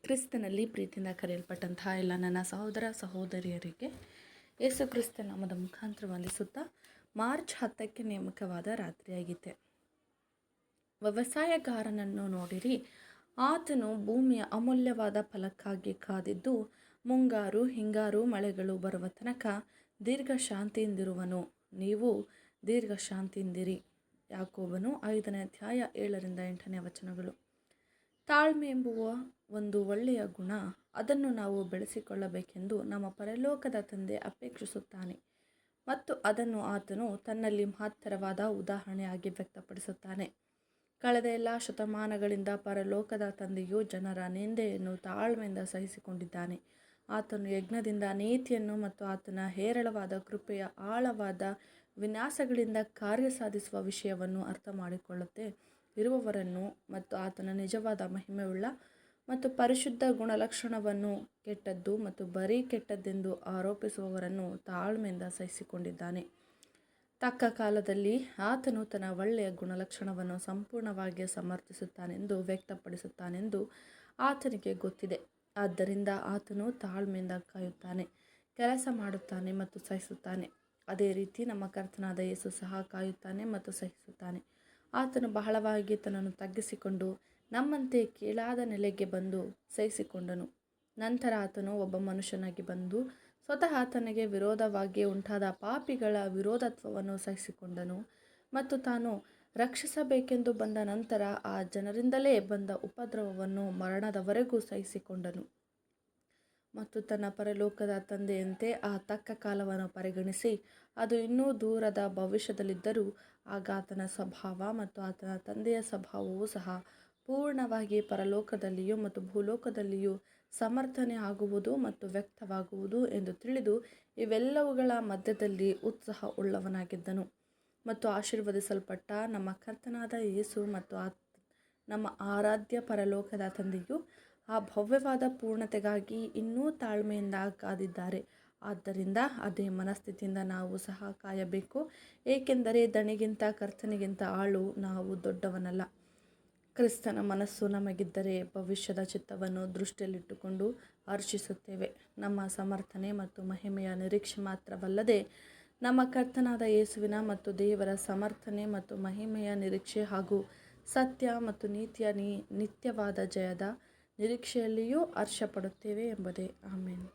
ಕ್ರಿಸ್ತನಲ್ಲಿ ಪ್ರೀತಿಯಿಂದ ಕರೆಯಲ್ಪಟ್ಟಂತಹ ಎಲ್ಲ ನನ್ನ ಸಹೋದರ ಸಹೋದರಿಯರಿಗೆ ಯೇಸು ಕ್ರಿಸ್ತ ನಾಮದ ಮುಖಾಂತರ ವಂದಿಸುತ್ತಾ ಮಾರ್ಚ್ 10ಕ್ಕೆ ನೇಮಕವಾದ ರಾತ್ರಿಯಾಗಿದೆ. ವ್ಯವಸಾಯಗಾರನನ್ನು ನೋಡಿರಿ, ಆತನು ಭೂಮಿಯ ಅಮೂಲ್ಯವಾದ ಫಲಕ್ಕಾಗಿ ಕಾದಿದ್ದು ಮುಂಗಾರು ಹಿಂಗಾರು ಮಳೆಗಳು ಬರುವ ತನಕ ದೀರ್ಘ ಶಾಂತಿಯಿಂದಿರುವನು. ನೀವು ದೀರ್ಘ ಶಾಂತಿಯಿಂದಿರಿ. ಯಾಕೋಬನು 5ನೇ ಅಧ್ಯಾಯ 7ರಿಂದ 8ನೇ ವಚನಗಳು. ತಾಳ್ಮೆ ಎಂಬುವ ಒಂದು ಒಳ್ಳೆಯ ಗುಣ, ಅದನ್ನು ನಾವು ಬೆಳೆಸಿಕೊಳ್ಳಬೇಕೆಂದು ನಮ್ಮ ಪರಲೋಕದ ತಂದೆ ಅಪೇಕ್ಷಿಸುತ್ತಾನೆ ಮತ್ತು ಅದನ್ನು ಆತನು ತನ್ನಲ್ಲಿ ಮಹತ್ತರವಾದ ಉದಾಹರಣೆಯಾಗಿ ವ್ಯಕ್ತಪಡಿಸುತ್ತಾನೆ. ಕಳೆದ ಎಲ್ಲ ಶತಮಾನಗಳಿಂದ ಪರಲೋಕದ ತಂದೆಯು ಜನರ ನಿಂದೆಯನ್ನು ತಾಳ್ಮೆಯಿಂದ ಸಹಿಸಿಕೊಂಡಿದ್ದಾನೆ. ಆತನು ಯಜ್ಞದಿಂದ ನೀತಿಯನ್ನು ಮತ್ತು ಆತನ ಹೇರಳವಾದ ಕೃಪೆಯ ಆಳವಾದ ವಿನ್ಯಾಸಗಳಿಂದ ಕಾರ್ಯ ಸಾಧಿಸುವ ವಿಷಯವನ್ನು ಅರ್ಥ ಮಾಡಿಕೊಳ್ಳುತ್ತೆ ಇರುವವರನ್ನು ಮತ್ತು ಆತನ ನಿಜವಾದ ಮಹಿಮೆಯುಳ್ಳ ಮತ್ತು ಪರಿಶುದ್ಧ ಗುಣಲಕ್ಷಣವನ್ನು ಕೆಟ್ಟದ್ದು ಮತ್ತು ಬರೀ ಕೆಟ್ಟದ್ದೆಂದು ಆರೋಪಿಸುವವರನ್ನು ತಾಳ್ಮೆಯಿಂದ ಸಹಿಸಿಕೊಂಡಿದ್ದಾನೆ. ತಕ್ಕ ಕಾಲದಲ್ಲಿ ಆತನು ತನ್ನ ಒಳ್ಳೆಯ ಗುಣಲಕ್ಷಣವನ್ನು ಸಂಪೂರ್ಣವಾಗಿ ಸಮರ್ಥಿಸುತ್ತಾನೆಂದು ವ್ಯಕ್ತಪಡಿಸುತ್ತಾನೆಂದು ಆತನಿಗೆ ಗೊತ್ತಿದೆ. ಆದ್ದರಿಂದ ಆತನು ತಾಳ್ಮೆಯಿಂದ ಕಾಯುತ್ತಾನೆ, ಕೆಲಸ ಮಾಡುತ್ತಾನೆ ಮತ್ತು ಸಹಿಸುತ್ತಾನೆ. ಅದೇ ರೀತಿ ನಮ್ಮ ಕರ್ತನಾದ ಯೇಸು ಸಹ ಕಾಯುತ್ತಾನೆ ಮತ್ತು ಸಹಿಸುತ್ತಾನೆ. ಆತನು ಬಹಳವಾಗಿ ತನ್ನನ್ನು ತಗ್ಗಿಸಿಕೊಂಡು ನಮ್ಮಂತೆ ಕೀಳಾದ ನೆಲೆಗೆ ಬಂದು ಸಹಿಸಿಕೊಂಡನು. ನಂತರ ಆತನು ಒಬ್ಬ ಮನುಷ್ಯನಾಗಿ ಬಂದು ಸ್ವತಃ ತನಗೆ ವಿರೋಧವಾಗಿ ಉಂಟಾದ ಪಾಪಿಗಳ ವಿರೋಧತ್ವವನ್ನು ಸಹಿಸಿಕೊಂಡನು ಮತ್ತು ತಾನು ರಕ್ಷಿಸಬೇಕೆಂದು ಬಂದ ನಂತರ ಆ ಜನರಿಂದಲೇ ಬಂದ ಉಪದ್ರವವನ್ನು ಮರಣದವರೆಗೂ ಸಹಿಸಿಕೊಂಡನು. ಮತ್ತು ತನ್ನ ಪರಲೋಕದ ತಂದೆಯಂತೆ ಆ ತಕ್ಕ ಕಾಲವನ್ನು ಪರಿಗಣಿಸಿ, ಅದು ಇನ್ನೂ ದೂರದ ಭವಿಷ್ಯದಲ್ಲಿದ್ದರೂ ಆಗ ಆತನ ಸ್ವಭಾವ ಮತ್ತು ಆತನ ತಂದೆಯ ಸ್ವಭಾವವೂ ಸಹ ಪೂರ್ಣವಾಗಿ ಪರಲೋಕದಲ್ಲಿಯೂ ಮತ್ತು ಭೂಲೋಕದಲ್ಲಿಯೂ ಸಮರ್ಥನೆ ಆಗುವುದು ಮತ್ತು ವ್ಯಕ್ತವಾಗುವುದು ಎಂದು ತಿಳಿದು ಇವೆಲ್ಲವುಗಳ ಮಧ್ಯದಲ್ಲಿ ಉತ್ಸಾಹ ಉಳ್ಳವನಾಗಿದ್ದನು. ಮತ್ತು ಆಶೀರ್ವದಿಸಲ್ಪಟ್ಟ ನಮ್ಮ ಕರ್ತನಾದ ಯೇಸು ಮತ್ತು ನಮ್ಮ ಆರಾಧ್ಯ ಪರಲೋಕದ ತಂದೆಯು ಆ ಭವ್ಯವಾದ ಪೂರ್ಣತೆಗಾಗಿ ಇನ್ನೂ ತಾಳ್ಮೆಯಿಂದ ಕಾದಿದ್ದಾರೆ. ಆದ್ದರಿಂದ ಅದೇ ಮನಸ್ಥಿತಿಯಿಂದ ನಾವು ಸಹ ಕಾಯಬೇಕು, ಏಕೆಂದರೆ ದಣಿಗಿಂತ ಕರ್ತನಿಗಿಂತ ಆಳು ನಾವು ದೊಡ್ಡವನಲ್ಲ. ಕ್ರಿಸ್ತನ ಮನಸ್ಸು ನಮಗಿದ್ದರೆ ಭವಿಷ್ಯದ ಚಿತ್ತವನ್ನು ದೃಷ್ಟಿಯಲ್ಲಿಟ್ಟುಕೊಂಡು ಹರ್ಷಿಸುತ್ತೇವೆ. ನಮ್ಮ ಸಮರ್ಥನೆ ಮತ್ತು ಮಹಿಮೆಯ ನಿರೀಕ್ಷೆ ಮಾತ್ರವಲ್ಲದೆ ನಮ್ಮ ಕರ್ತನಾದ ಯೇಸುವಿನ ಮತ್ತು ದೇವರ ಸಮರ್ಥನೆ ಮತ್ತು ಮಹಿಮೆಯ ನಿರೀಕ್ಷೆ ಹಾಗೂ ಸತ್ಯ ಮತ್ತು ನೀತಿಯ ನಿತ್ಯವಾದ ಜಯದ ನಿರೀಕ್ಷೆಯಲ್ಲಿಯೂ ಹರ್ಷಪಡುತ್ತೇವೆ ಎಂಬುದೇ. ಆಮೆನ್.